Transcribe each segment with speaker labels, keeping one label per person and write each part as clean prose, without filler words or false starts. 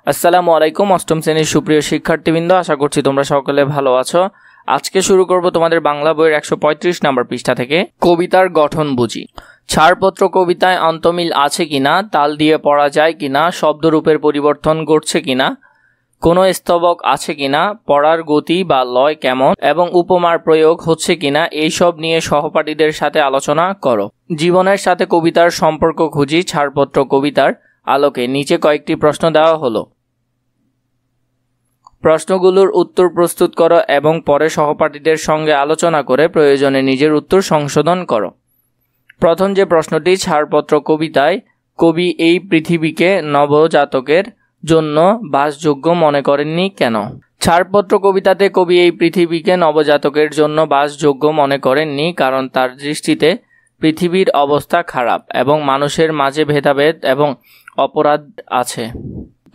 Speaker 1: আসসালামু আলাইকুম। অষ্টম শ্রেণীর সুপ্রিয় শিক্ষার্থীবৃন্দ, আশা করছি তোমরা সকলে ভালো আছো। আজকে শুরু করব তোমাদের বাংলা বইয়ের 135 নম্বর পৃষ্ঠা থেকে। কবিতার গঠন বুঝি। ছাড়পত্র কবিতায় অন্তমিল আছে কিনা, তাল দিয়ে পড়া যায় কিনা, শব্দরূপের পরিবর্তন ঘটছে কিনা, কোনো স্তবক আছে কিনা, পড়ার গতি বা লয় কেমন এবং উপমার প্রয়োগ হচ্ছে কিনা, এইসব নিয়ে সহপাঠীদের সাথে আলোচনা করো। জীবনের সাথে কবিতার সম্পর্ক খুঁজি ছাড়পত্র কবিতার আলোকে। নিচে কয়েকটি প্রশ্ন দেওয়া হলো। প্রশ্নগুলোর উত্তর প্রস্তুত করো এবং পরে সহপাঠীদের সঙ্গে আলোচনা করে প্রয়োজনে নিজের উত্তর সংশোধন করো। প্রথম যে প্রশ্নটি, ছাড়পত্র কবিতায় কবি এই পৃথিবীকে নবজাতকের জন্য বাসযোগ্য মনে করেননি কেন? ছাড়পত্র কবিতাতে কবি এই পৃথিবীকে নবজাতকের জন্য বাসযোগ্য মনে করেননি কারণ তার দৃষ্টিতে পৃথিবীর অবস্থা খারাপ এবং মানুষের মাঝে ভেদাভেদ এবং অপরাধ আছে।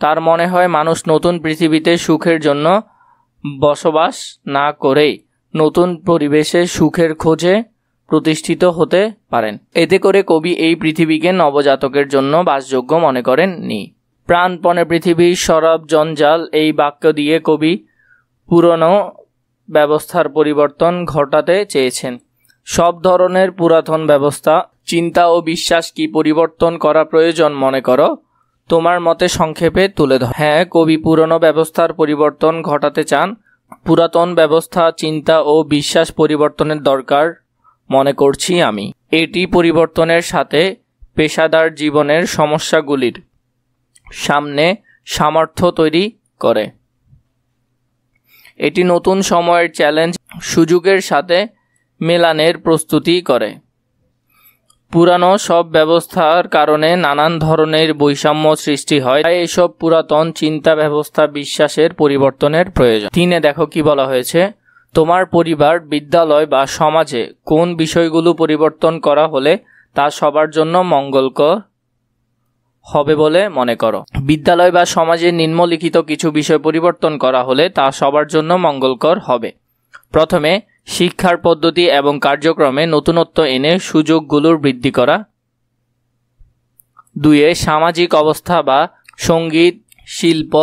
Speaker 1: তার মনে হয় মানুষ নতুন পৃথিবীতে সুখের জন্য বসবাস না করেই নতুন পরিবেশে সুখের খোঁজে প্রতিষ্ঠিত হতে পারেন। এতে করে কবি এই পৃথিবীকে নবজাতকের জন্য বাসযোগ্য মনে করেননি। প্রাণপণে পৃথিবীর সরব জঞ্জাল, এই বাক্য দিয়ে কবি পুরনো ব্যবস্থার পরিবর্তন ঘটাতে চেয়েছেন। সব ধরনের পুরাতন ব্যবস্থা, চিন্তা ও বিশ্বাস কি পরিবর্তন করা প্রয়োজন মনে করো? তোমার মতে সংক্ষেপে তুলে ধর। হ্যাঁ, কবি পুরনো ব্যবস্থার পরিবর্তন ঘটাতে চান। পুরাতন ব্যবস্থা, চিন্তা ও বিশ্বাস পরিবর্তনের দরকার মনে করছি আমি। এটি পরিবর্তনের সাথে পেশাদার জীবনের সমস্যাগুলির সামনে সামর্থ্য তৈরি করে। এটি নতুন সময়ের চ্যালেঞ্জ, সুযোগের সাথে মেলানের প্রস্তুতি করে। পুরানো সব ব্যবস্থার কারণে নানান ধরনের বৈষম্য সৃষ্টি হয়, তাই এসব পুরাতন চিন্তা ব্যবস্থা, বিশ্বাসের পরিবর্তনের প্রয়োজন। 3 দেখো কি বলা হয়েছে। তোমার পরিবার, বিদ্যালয় বা সমাজে কোন বিষয়গুলো পরিবর্তন করা হলে তা সবার জন্য মঙ্গলকর হবে বলে মনে করো? বিদ্যালয় বা সমাজে নিম্নলিখিত কিছু বিষয় পরিবর্তন করা হলে তা সবার জন্য মঙ্গলকর হবে। প্রথমে, শিক্ষার পদ্ধতি এবং কার্যক্রমে নতুনত্ব এনে সুযোগগুলোর বৃদ্ধি করা। 2, সামাজিক অবস্থা বা সঙ্গীত, শিল্প,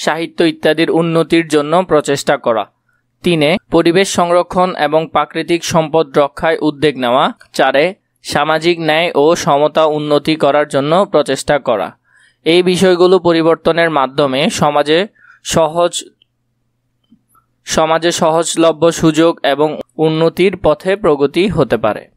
Speaker 1: সাহিত্য ইত্যাদির উন্নতির জন্য প্রচেষ্টা করা। 3, পরিবেশ সংরক্ষণ এবং প্রাকৃতিক সম্পদ রক্ষায় উদ্যোগ নেওয়া। 4, সামাজিক ন্যায় ও সমতা উন্নতি করার জন্য প্রচেষ্টা করা। এই বিষয়গুলো পরিবর্তনের মাধ্যমে সমাজে সহজলভ্য সুযোগ এবং উন্নতির পথে প্রগতি হতে পারে।